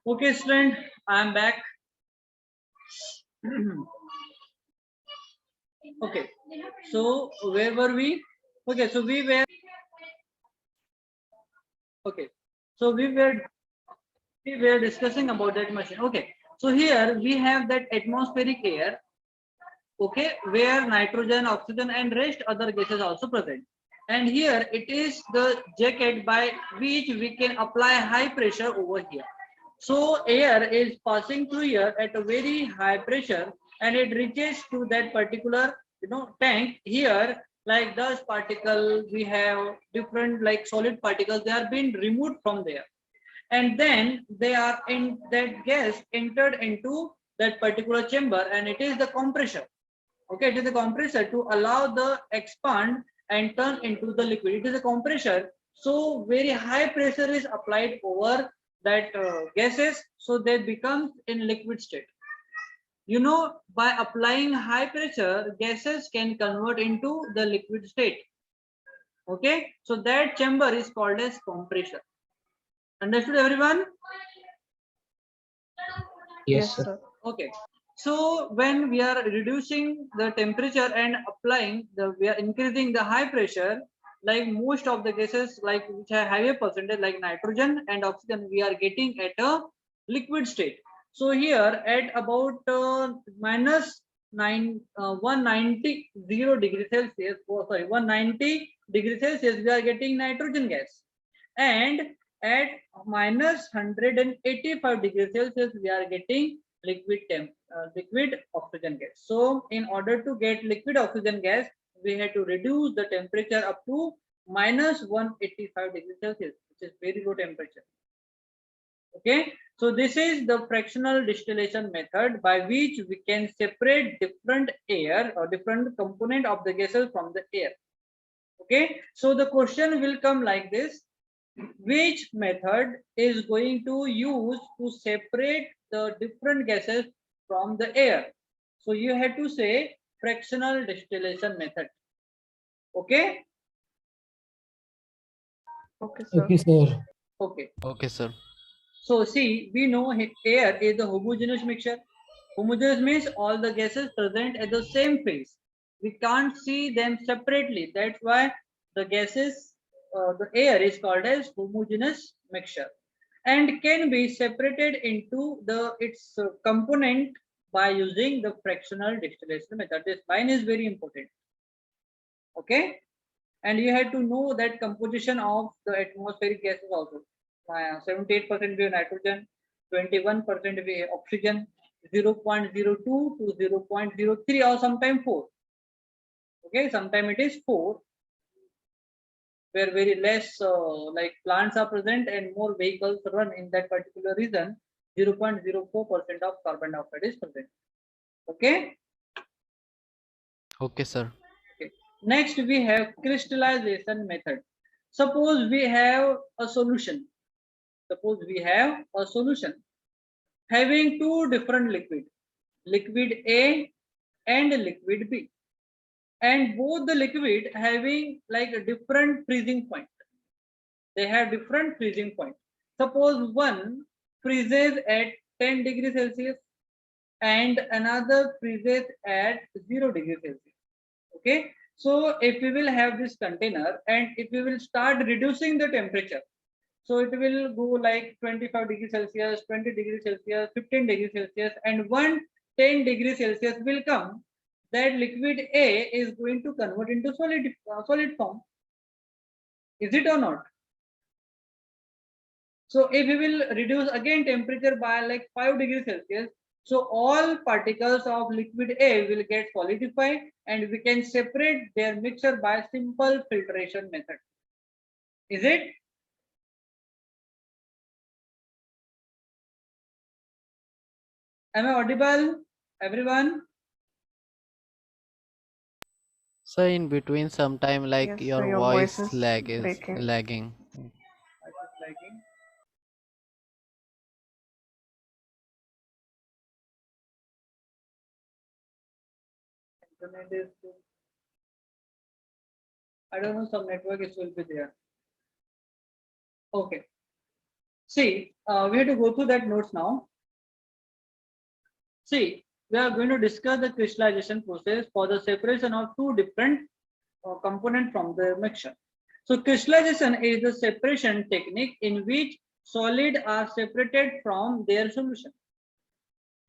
Okay, student, I am back. Okay, so where were we? Okay, so we were okay. So we were discussing about that machine. Okay, so here we have that atmospheric air. Okay, where nitrogen, oxygen, and rest other gases also present. And here it is the jacket by which we can apply high pressure over here. So air is passing through here at a very high pressure and it reaches to that particular tank here, like dust particle, we have different like solid particles, they are being removed from there, and then they are in that gas entered into that particular chamber, and it is the compressor. Okay, it is a compressor to allow the expand and turn into the liquid. It is a compressor, so very high pressure is applied over that gases, so they become in liquid state. By applying high pressure, gases can convert into the liquid state. Okay, so that chamber is called as compressor. Understood, everyone? Yes, Yes, sir. sir. Okay, so when we are reducing the temperature and applying we are increasing the high pressure, like most of the gases like which have higher percentage like nitrogen and oxygen, we are getting at a liquid state. So here at about minus 190 degrees Celsius, oh, sorry, 190 degrees Celsius, we are getting nitrogen gas, and at minus 185 degrees Celsius, we are getting liquid oxygen gas. So in order to get liquid oxygen gas, we had to reduce the temperature up to minus 185 degrees Celsius, which is very low temperature. Okay, so this is the fractional distillation method by which we can separate different air or different component of the gases from the air. Okay, so the question will come like this: which method is going to use to separate the different gases from the air? So you have to say fractional distillation method. Okay. Okay, sir. Okay, sir. Okay, Okay, sir. so see, we know air is a homogeneous mixture. Homogeneous means all the gases present at the same phase. We can't see them separately. That's why the gases, the air is called as homogeneous mixture, and can be separated into its component by using the fractional distillation method. This line is very important. Okay, and you have to know that composition of the atmospheric gases also. 78% be nitrogen, 21% be oxygen, 0.02 to 0.03 or sometime 4. Okay, sometime it is 4, where very less like plants are present and more vehicles run in that particular region. 0.04% of carbon dioxide is present. Okay. Okay, sir. Okay. Next, we have crystallization method. Suppose we have a solution. Suppose we have a solution having two different liquid A and liquid B, and both the liquid having like a different freezing point. They have different freezing point. Suppose one freezes at 10 degrees Celsius and another freezes at 0 degrees Celsius. Okay, so if we will have this container and if we will start reducing the temperature, so it will go like 25 degrees Celsius, 20 degrees Celsius, 15 degrees Celsius, and 10 degrees Celsius will come, that liquid A is going to convert into solid form. Is it or not? So if we will reduce again temperature by like 5 degrees Celsius, so all particles of liquid A will get solidified and we can separate their mixture by simple filtration method. Is it? Am I audible, everyone? So in between sometime like Yes, sir. your Your voice voice is is breaking. lagging. I just liking. Internet is, I don't know, some network is will be there. Okay. See, we have to go through that notes now. See, we are going to discuss the crystallization process for the separation of two different components from the mixture. So crystallization is the separation technique in which solids are separated from their solution,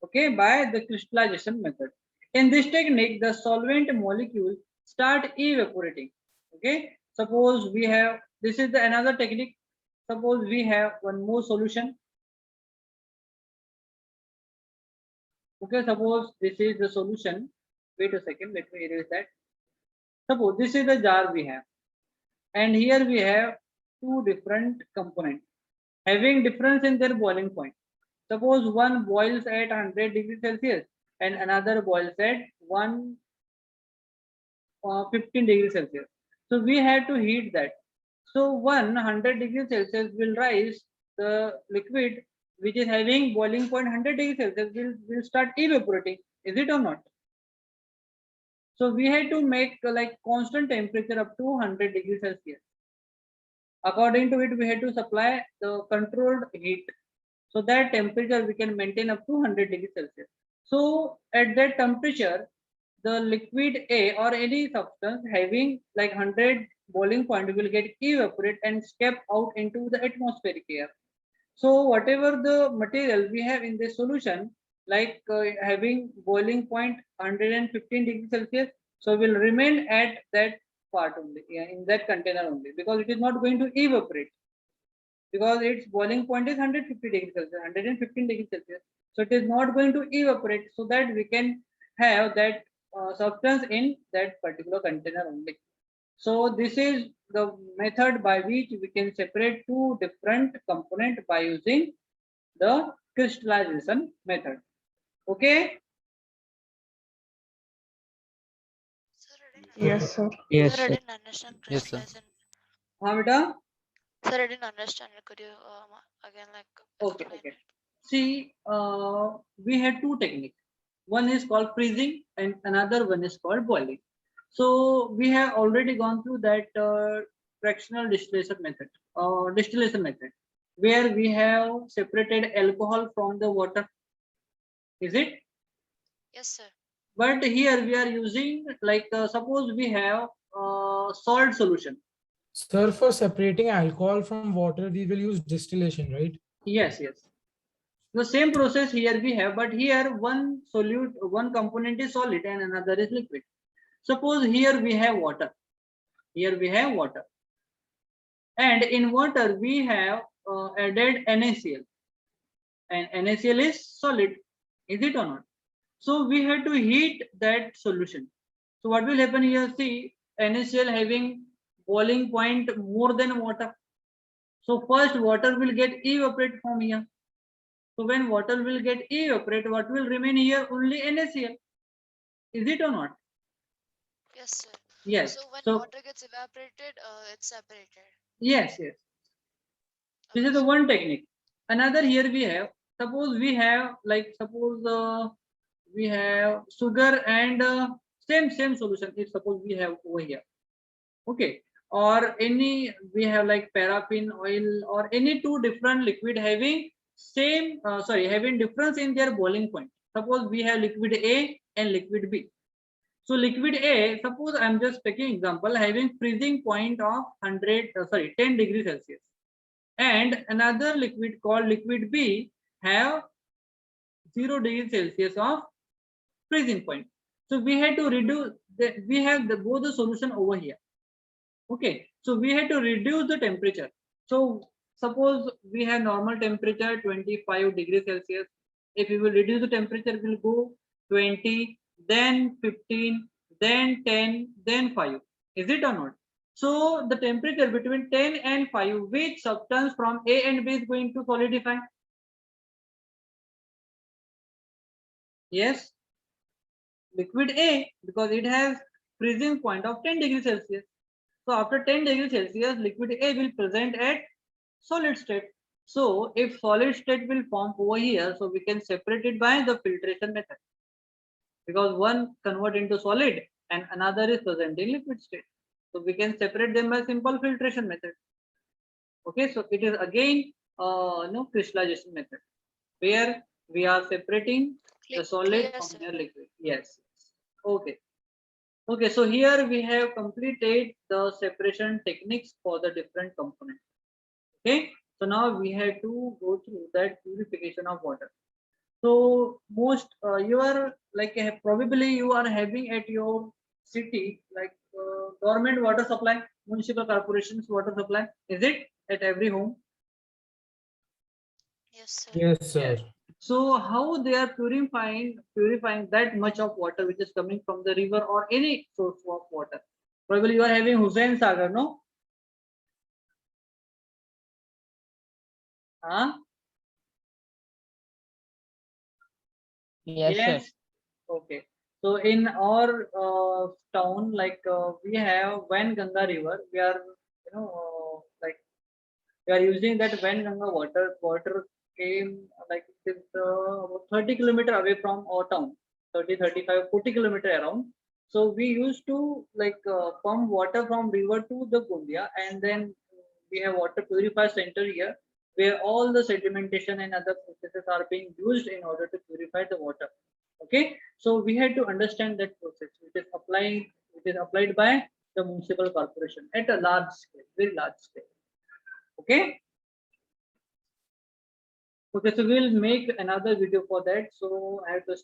okay, by the crystallization method. In this technique, the solvent molecule start evaporating. Okay, suppose we have, this is the another technique. Suppose we have one more solution. Okay, suppose this is the solution. Wait a second, let me erase that. Suppose this is the jar we have, and here we have two different components having difference in their boiling point. Suppose one boils at 100 degrees Celsius and another boils at 15 degrees Celsius. So we have to heat that. So 100 degrees Celsius will rise, the liquid which is having boiling point 100 degrees Celsius will start evaporating. Is it or not? So we had to make like constant temperature up to 100 degrees Celsius. According to it, we had to supply the controlled heat. So that temperature we can maintain up to 100 degrees Celsius. So at that temperature, the liquid A or any substance having like 100 boiling point will get evaporate and escape out into the atmospheric air. So whatever the material we have in this solution, like having boiling point 115 degrees Celsius, so will remain at that part only, in that container only, because it is not going to evaporate, because its boiling point is 150 degrees Celsius, 115 degrees Celsius. So it is not going to evaporate, so that we can have that substance in that particular container only. So this is the method by which we can separate two different components by using the crystallization method. Okay. Sir, I didn't Yes, sir. Yes, Sir, I sir. didn't understand Yes, sir. crystallization. हाँ बेटा. Sir, I didn't understand. Could you again Okay. explain Okay. it? See, we had two techniques. One is called freezing and another one is called boiling. So we have already gone through that fractional distillation method, where we have separated alcohol from the water. Is it? Yes, sir. But here we are using like suppose we have salt solution. Sir, for separating alcohol from water, we will use distillation, right? Yes, yes. The same process here we have, but here one solute, one component is solid and another is liquid. Suppose here we have water. Here we have water. And in water we have added NaCl. And NaCl is solid. Is it or not? So we have to heat that solution. So what will happen here? See, NaCl having boiling point more than water. So first water will get evaporate from here. So when water will get evaporate, what will remain here? Only NaCl. Is it or not? Yes, sir. Yes. So when So water gets evaporated, it's separated. yes, yes. This Okay, is the sir. one technique. Another here we have. Suppose we have like suppose we have sugar and same solution. If suppose we have over here, okay, or any we have like paraffin oil or any two different liquid having same having difference in their boiling point. Suppose we have liquid A and liquid B. So liquid A, suppose I'm just taking example, having freezing point of 10 degrees Celsius, and another liquid called liquid B have 0 degrees Celsius of freezing point. So we had to reduce we have both the solution over here. Okay, so we had to reduce the temperature. So suppose we have normal temperature 25 degrees Celsius. If we will reduce the temperature, will go 20, then 15, then 10, then 5. Is it or not? So the temperature between 10 and 5, which substance from A and B is going to solidify? Yes, liquid A, because it has freezing point of 10 degrees Celsius. So after 10 degrees Celsius, liquid A will present at solid state. So if solid state will form over here, so we can separate it by the filtration method, because one convert into solid and another is present in liquid state. So we can separate them by simple filtration method. Okay, so it is again crystallization method, where we are separating the solid Clear, from sir. their liquid. Yes. Okay. Okay, so here we have completed the separation techniques for the different components. Okay, so now we have to go through that purification of water. So most you are like probably you are having at your city like government water supply, municipal corporations water supply. Is it at every home? Yes, sir. Yes, sir. Yes. So how they are purifying that much of water which is coming from the river or any source of water? Probably you are having Hussain Sagar, no? Huh? Yes, sir. Yes. Okay. So in our town, like we have Ganga River. We are, like we are using that Ganga water. Water came like it is about 30 kilometer away from our town. 30, 35, 40 kilometer around. So we used to like pump water from river to the Gondia, and then we have water purifier center here, where all the sedimentation and other processes are being used in order to purify the water. Okay, so we had to understand that process, which is applied by the municipal corporation at a large scale, very large scale. Okay. Okay, so we'll make another video for that. So I have to